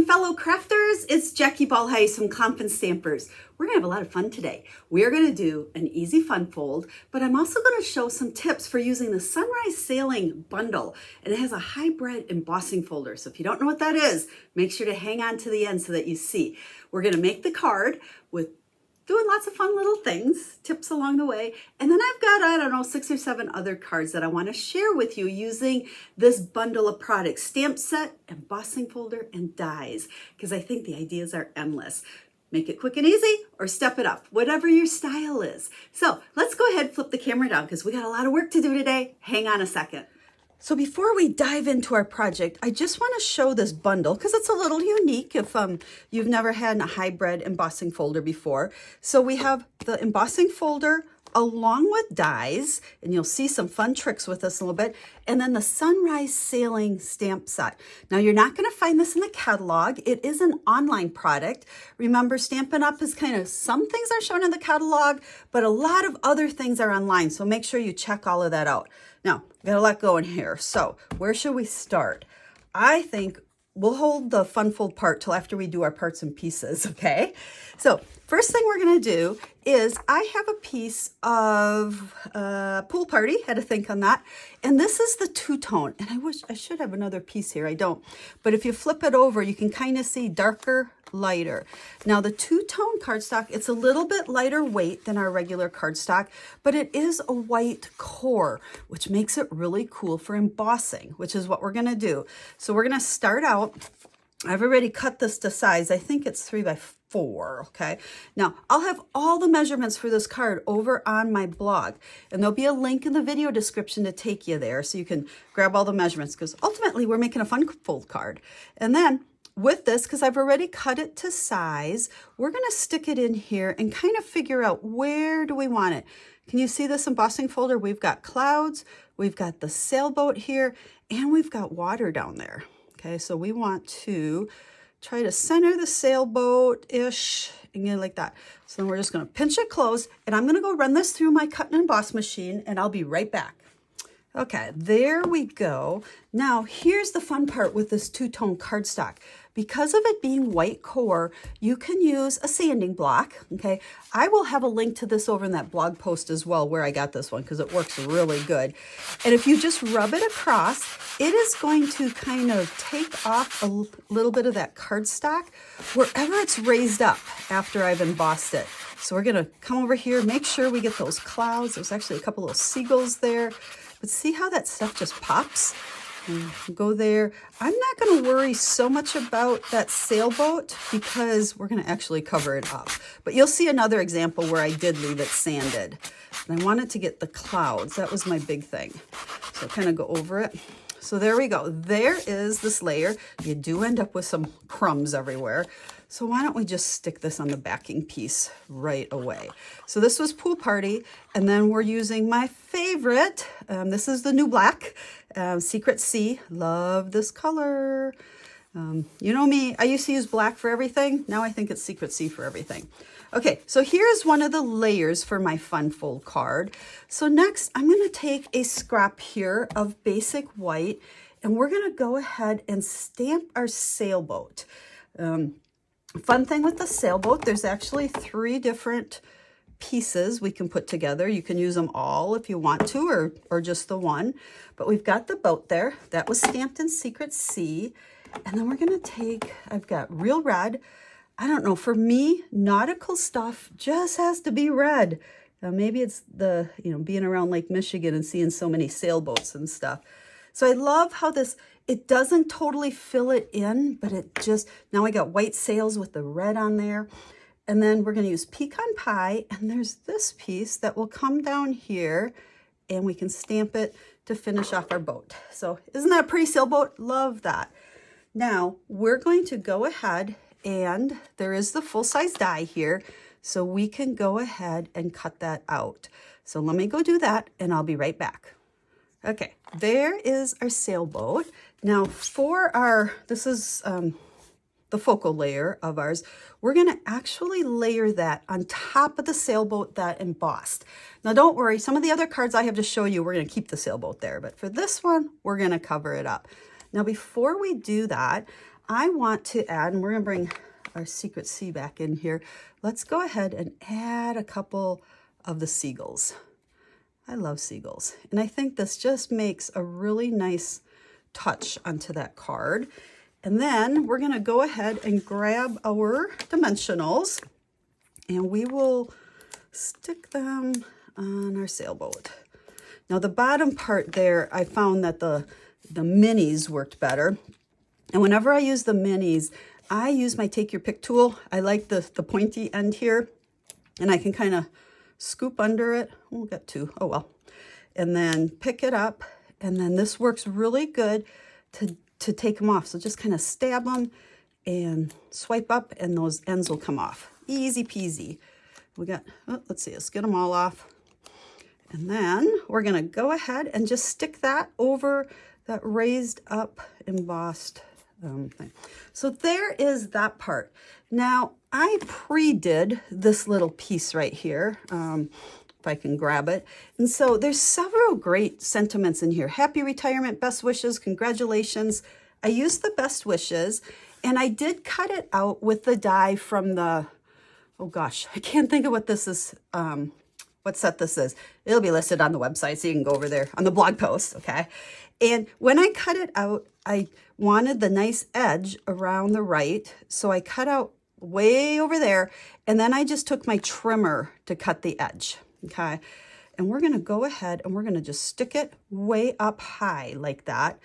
fellow crafters, it's Jackie Ballheis from Clamp Stampers. We're gonna have a lot of fun today. We're gonna do an easy fun fold, but I'm also gonna show some tips for using the Sunrise Sailing bundle. And it has a hybrid embossing folder. So if you don't know what that is, make sure to hang on to the end so that you see. We're gonna make the card with doing lots of fun little things, tips along the way. And then I've got, I don't know, 6 or 7 other cards that I want to share with you using this bundle of products: stamp set, embossing folder, and dies, because I think the ideas are endless. Make it quick and easy or step it up, whatever your style is. So let's go ahead and flip the camera down because we got a lot of work to do today. Hang on a second. So before we dive into our project, I just want to show this bundle because it's a little unique if you've never had a hybrid embossing folder before. So we have the embossing folder along with dies, and you'll see some fun tricks with this a little bit, and then the Sunrise Sailing stamp set. Now, you're not going to find this in the catalog. It is an online product. Remember, Stampin' Up! Is kind of, some things are shown in the catalog, but a lot of other things are online, so make sure you check all of that out. Now, we got a lot going here, so where should we start? I think we'll hold the fun fold part till after we do our parts and pieces, okay? So first thing we're gonna do is I have a piece of Pool Party, had to think on that. And this is the two-tone, and I wish I should have another piece here, I don't. But if you flip it over, you can kind of see darker, lighter. Now the two-tone cardstock, it's a little bit lighter weight than our regular cardstock, but it is a white core, which makes it really cool for embossing, which is what we're gonna do. So we're gonna start out, I've already cut this to size. I think it's 3 by 4, okay? Now, I'll have all the measurements for this card over on my blog, and there'll be a link in the video description to take you there so you can grab all the measurements, because ultimately we're making a fun fold card. And then with this, because I've already cut it to size, we're gonna stick it in here and kind of figure out where do we want it. Can you see this embossing folder? We've got clouds, we've got the sailboat here, and we've got water down there. Okay, so we want to try to center the sailboat-ish and get it like that. So then we're just gonna pinch it close, and I'm gonna go run this through my cut and emboss machine, and I'll be right back. Okay, there we go. Now, here's the fun part with this two-tone cardstock. Because of it being white core, you can use a sanding block, okay? I will have a link to this over in that blog post as well where I got this one because it works really good. And if you just rub it across, it is going to kind of take off a little bit of that cardstock wherever it's raised up after I've embossed it. So we're gonna come over here, make sure we get those clouds. There's actually a couple little seagulls there. But see how that stuff just pops? And go there. I'm not going to worry so much about that sailboat because we're going to actually cover it up. But you'll see another example where I did leave it sanded. And I wanted to get the clouds. That was my big thing. So kind of go over it. So there we go. There is this layer. You do end up with some crumbs everywhere. So why don't we just stick this on the backing piece right away? So this was Pool Party, and then we're using my favorite. This is the new black, Secret Sea. Love this color. You know me, I used to use black for everything. Now I think it's Secret Sea for everything. Okay, so here's one of the layers for my fun fold card. So next, I'm gonna take a scrap here of basic white, and we're gonna go ahead and stamp our sailboat. Fun thing with the sailboat, there's actually 3 different pieces we can put together. You can use them all if you want to, or just the one. But we've got the boat there. That was stamped in Secret Sea. And then we're gonna take, I've got real red. I don't know, for me, nautical stuff just has to be red. Maybe it's the, being around Lake Michigan and seeing so many sailboats and stuff. So I love how this, it doesn't totally fill it in, but it just, now I got white sails with the red on there. And then we're gonna use pecan pie, and there's this piece that will come down here, and we can stamp it to finish off our boat. So isn't that a pretty sailboat? Love that. Now we're going to go ahead, and there is the full-size die here, so we can go ahead and cut that out. So let me go do that, and I'll be right back. Okay, there is our sailboat. Now for our, this is the focal layer of ours, we're gonna actually layer that on top of the sailboat that embossed. Now don't worry, some of the other cards I have to show you, we're gonna keep the sailboat there, but for this one, we're gonna cover it up. Now before we do that, I want to add, and we're gonna bring our secret C back in here. Let's go ahead and add a couple of the seagulls. I love seagulls. And I think this just makes a really nice touch onto that card. And then we're gonna go ahead and grab our dimensionals and we will stick them on our sailboat. Now the bottom part there, I found that the minis worked better. And whenever I use the minis, I use my take your pick tool. I like the pointy end here, and I can kind of scoop under it. We'll get two, oh well. And then pick it up, and then this works really good to take them off. So just kind of stab them and swipe up, and those ends will come off. Easy peasy. We got, oh, let's see, let's get them all off. And then we're gonna go ahead and just stick that over that raised up embossed thing. So there is that part. Now I pre-did this little piece right here, if I can grab it. And so there's several great sentiments in here. Happy retirement, best wishes, congratulations. I used the best wishes, and I did cut it out with the die from the, oh gosh, I can't think of what this is, what set this is. It'll be listed on the website, so you can go over there on the blog post, okay? And when I cut it out, I wanted the nice edge around the right, so I cut out way over there, and then I just took my trimmer to cut the edge, okay? And we're gonna go ahead and we're gonna just stick it way up high like that.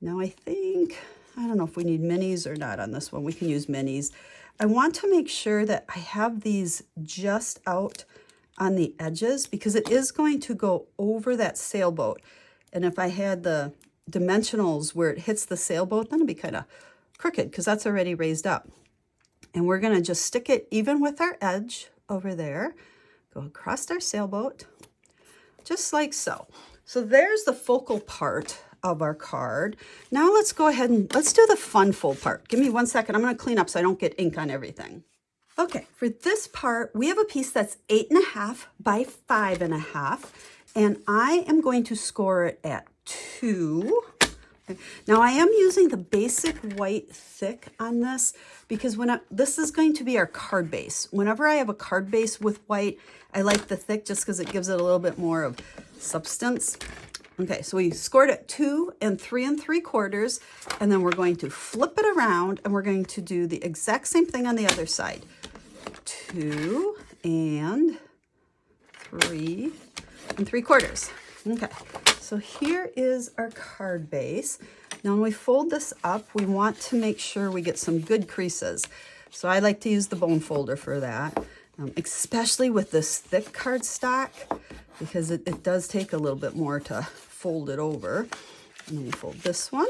Now I think, I don't know if we need minis or not on this one. We can use minis. I want to make sure that I have these just out on the edges because it is going to go over that sailboat. And if I had the dimensionals where it hits the sailboat, then it'd be kind of crooked because that's already raised up. And we're gonna just stick it even with our edge over there, go across our sailboat, just like so. So there's the focal part of our card. Now let's go ahead and let's do the fun fold part. Give me 1 second. I'm gonna clean up so I don't get ink on everything. Okay, for this part, we have a piece that's 8.5 by 5.5, and I am going to score it at 2. Okay. Now I am using the basic white thick on this because this is going to be our card base. Whenever I have a card base with white, I like the thick just because it gives it a little bit more of substance. Okay, so we scored at 2 3 3/4, and then we're going to flip it around and we're going to do the exact same thing on the other side. 2 3 3/4. Okay, so here is our card base. Now when we fold this up, we want to make sure we get some good creases. So I like to use the bone folder for that, especially with this thick cardstock, because it does take a little bit more to fold it over. And then we fold this one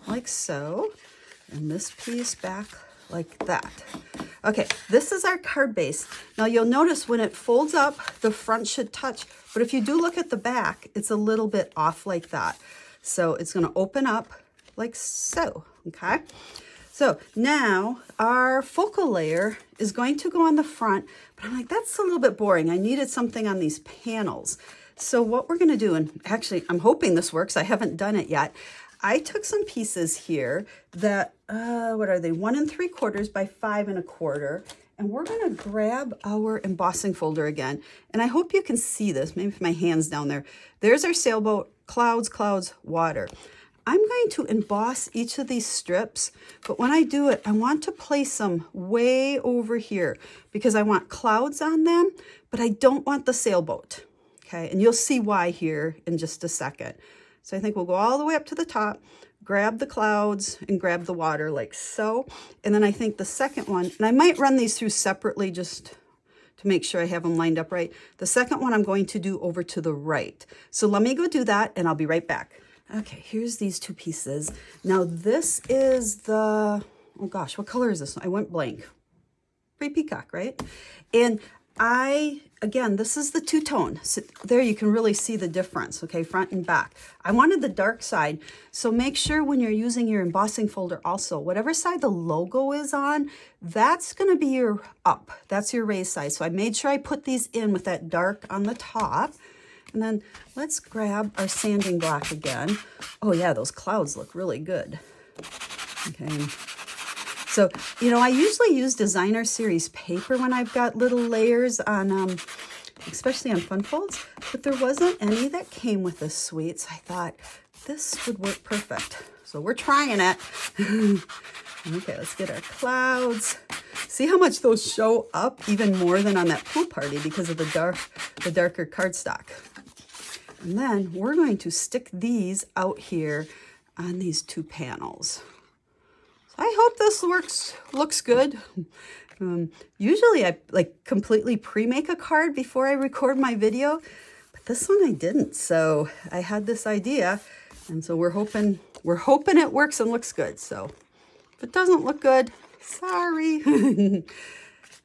like so, and this piece back like that. Okay, this is our card base. Now you'll notice when it folds up, the front should touch, but if you do look at the back, it's a little bit off like that. So it's gonna open up like so, okay? So now our focal layer is going to go on the front, but I'm like, that's a little bit boring. I needed something on these panels. So what we're gonna do, and actually I'm hoping this works, I haven't done it yet. I took some pieces here that, what are they? 1 3/4 by 5 1/4. And we're gonna grab our embossing folder again. And I hope you can see this, maybe if my hand's down there. There's our sailboat, clouds, clouds, water. I'm going to emboss each of these strips, but when I do it, I want to place them way over here because I want clouds on them, but I don't want the sailboat, okay? And you'll see why here in just a second. So I think we'll go all the way up to the top, grab the clouds and grab the water like so. And then I think the second one, and I might run these through separately just to make sure I have them lined up right. The second one I'm going to do over to the right. So let me go do that and I'll be right back. Okay, here's these two pieces. Now this is the, oh gosh, what color is this? I went blank. Pretty peacock, right? And again, this is the two-tone. So there you can really see the difference, okay, front and back. I wanted the dark side, so make sure when you're using your embossing folder also, whatever side the logo is on, that's gonna be your up. That's your raised side. So I made sure I put these in with that dark on the top. And then let's grab our sanding block again. Oh yeah, those clouds look really good. Okay, So, you know, I usually use designer series paper when I've got little layers on, especially on fun folds, but there wasn't any that came with this suite. So I thought this would work perfect. So we're trying it. Okay, let's get our clouds. See how much those show up even more than on that pool party because of the darker cardstock. And then we're going to stick these out here on these two panels. So I hope this looks good. Usually I like completely pre-make a card before I record my video, but this one I didn't. So I had this idea, and so we're hoping it works and looks good. So if it doesn't look good, sorry.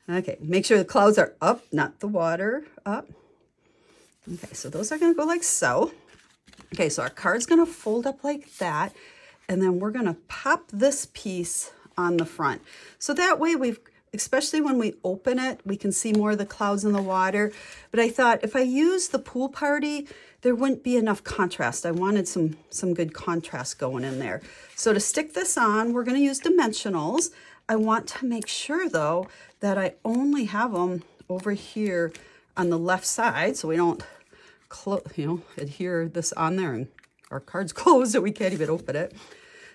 Okay, make sure the clouds are up, not the water up. Okay, so those are gonna go like so. Okay, so our card's gonna fold up like that, and then we're gonna pop this piece on the front. So that way especially when we open it, we can see more of the clouds in the water. But I thought if I use the pool party, there wouldn't be enough contrast. I wanted some good contrast going in there. So to stick this on, we're gonna use dimensionals. I want to make sure though, that I only have them over here on the left side, so we don't adhere this on there and our card's closed so we can't even open it.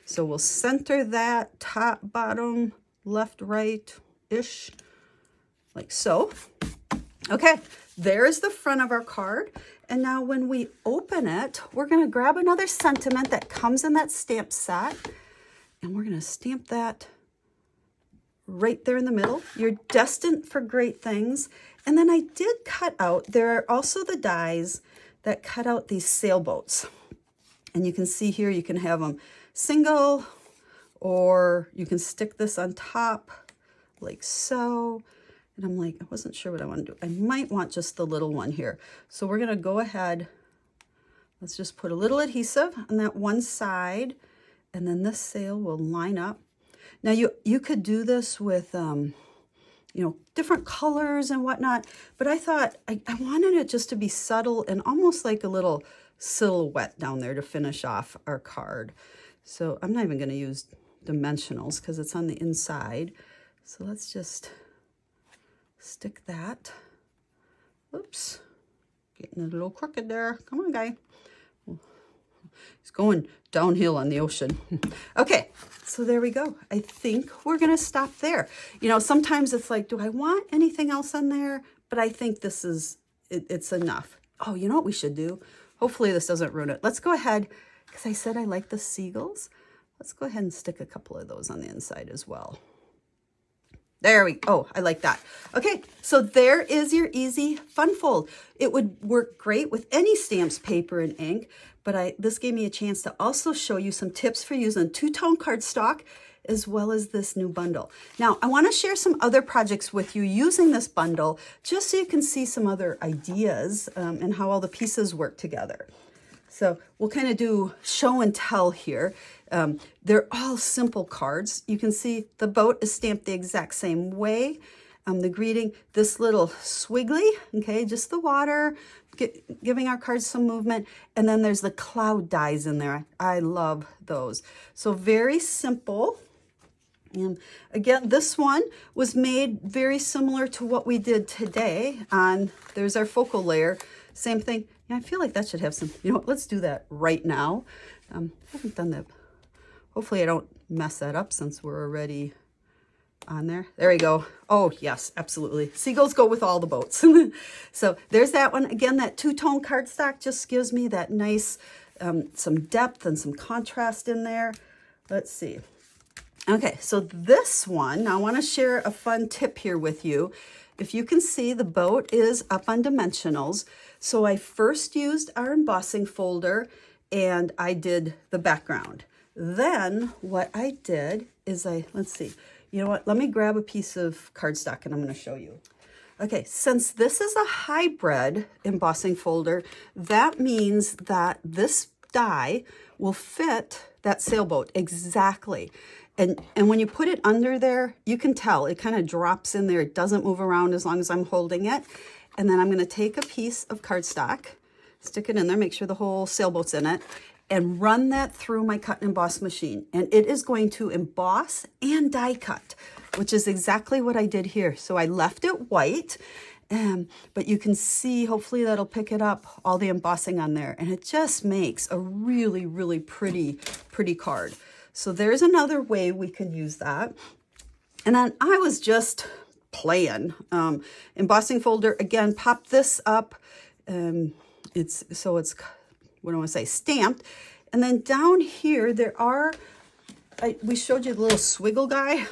So we'll center that top, bottom, left, right-ish, like so. Okay, there's the front of our card. And now when we open it, we're gonna grab another sentiment that comes in that stamp set, and we're gonna stamp that right there in the middle. You're destined for great things. And then I did cut out, there are also the dies that cut out these sailboats. And you can see here, you can have them single, or you can stick this on top like so. And I'm like, I wasn't sure what I want to do. I might want just the little one here. So we're gonna go ahead, let's just put a little adhesive on that one side, and then this sail will line up. Now you could do this with, different colors and whatnot, but I thought I wanted it just to be subtle and almost like a little silhouette down there to finish off our card. So I'm not even going to use dimensionals because it's on the inside. So let's just stick that. Oops, getting a little crooked there. Come on, guy. He's going downhill on the ocean. Okay, so there we go. I think we're gonna stop there. You know, sometimes it's like, do I want anything else on there? But I think this is, it's enough. Oh, you know what we should do? Hopefully this doesn't ruin it. Let's go ahead, because I said I like the seagulls. Let's go ahead and stick a couple of those on the inside as well. There we go. Oh, I like that. Okay, so there is your easy fun fold. It would work great with any stamps, paper, and ink, but this gave me a chance to also show you some tips for using two-tone cardstock as well as this new bundle. Now, I want to share some other projects with you using this bundle just so you can see some other ideas and how all the pieces work together. So we'll kind of do show and tell here. They're all simple cards. You can see the boat is stamped the exact same way. The greeting, this little swiggly, okay, just the water, giving our cards some movement. And then there's the cloud dies in there. I love those. So very simple. And again, this one was made very similar to what we did today on, there's our focal layer, same thing. Yeah, I feel like that should have some, you know what, let's do that right now. I haven't done that. Hopefully I don't mess that up since we're already on there. There we go. Oh yes, absolutely. Seagulls go with all the boats. So there's that one. Again, that two-tone cardstock just gives me that nice, some depth and some contrast in there. Let's see. Okay, so this one, now I want to share a fun tip here with you. If you can see, the boat is up on dimensionals. So I first used our embossing folder and I did the background. Then what I did is let's see, you know what, let me grab a piece of cardstock and I'm going to show you. Okay, since this is a hybrid embossing folder, that means that this die will fit that sailboat exactly. And when you put it under there, you can tell it kind of drops in there. It doesn't move around as long as I'm holding it. And then I'm going to take a piece of cardstock, stick it in there, make sure the whole sailboat's in it. and run that through my cut and emboss machine. And it is going to emboss and die cut, which is exactly what I did here. So I left it white, but you can see, hopefully that'll pick it up, all the embossing on there. And it just makes a really, really pretty card. So there's another way we could use that. And then I was just playing. Embossing folder, again, pop this up. It's what do I want to say, stamped. And then down here, there are, we showed you the little swiggle guy,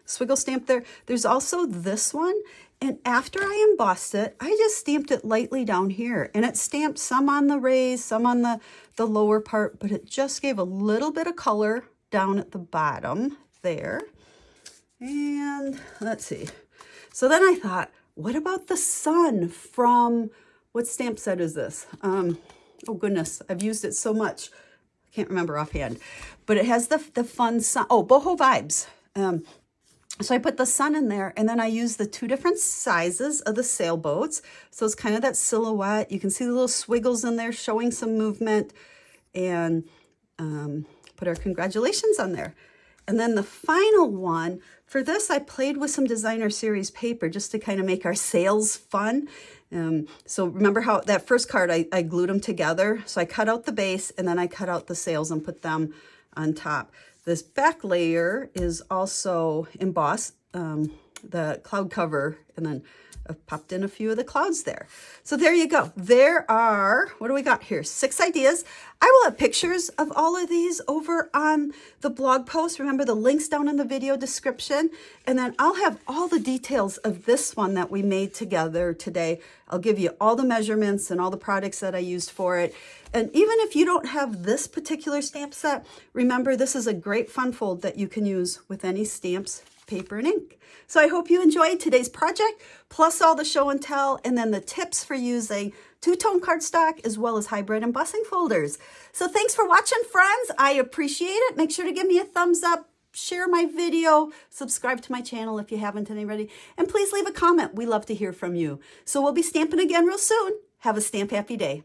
swiggle stamp there. There's also this one. And after I embossed it, I just stamped it lightly down here. And it stamped some on the raise, some on the lower part, but it just gave a little bit of color down at the bottom there. And let's see. So then I thought, what about the sun from, what stamp set is this? Oh goodness, I've used it so much. I can't remember offhand, but it has the fun sun. Oh, Boho Vibes. So I put the sun in there, and then I used the 2 different sizes of the sailboats. So it's kind of that silhouette. You can see the little swiggles in there showing some movement, and put our congratulations on there. And then the final one, for this, I played with some designer series paper just to kind of make our sails fun. So remember how that first card, I glued them together. So I cut out the base, and then I cut out the sails and put them on top. This back layer is also embossed, the cloud cover, and then I've popped in a few of the clouds there. So there you go. There are, what do we got here? 6 ideas. I will have pictures of all of these over on the blog post. Remember the links down in the video description. And then I'll have all the details of this one that we made together today. I'll give you all the measurements and all the products that I used for it. And even if you don't have this particular stamp set, remember this is a great fun fold that you can use with any stamps, paper, and ink. So I hope you enjoyed today's project, plus all the show and tell, and then the tips for using two-tone cardstock as well as hybrid embossing folders. So thanks for watching, friends. I appreciate it. Make sure to give me a thumbs up, share my video, subscribe to my channel if you haven't already, and please leave a comment. We love to hear from you. So we'll be stamping again real soon. Have a stamp happy day.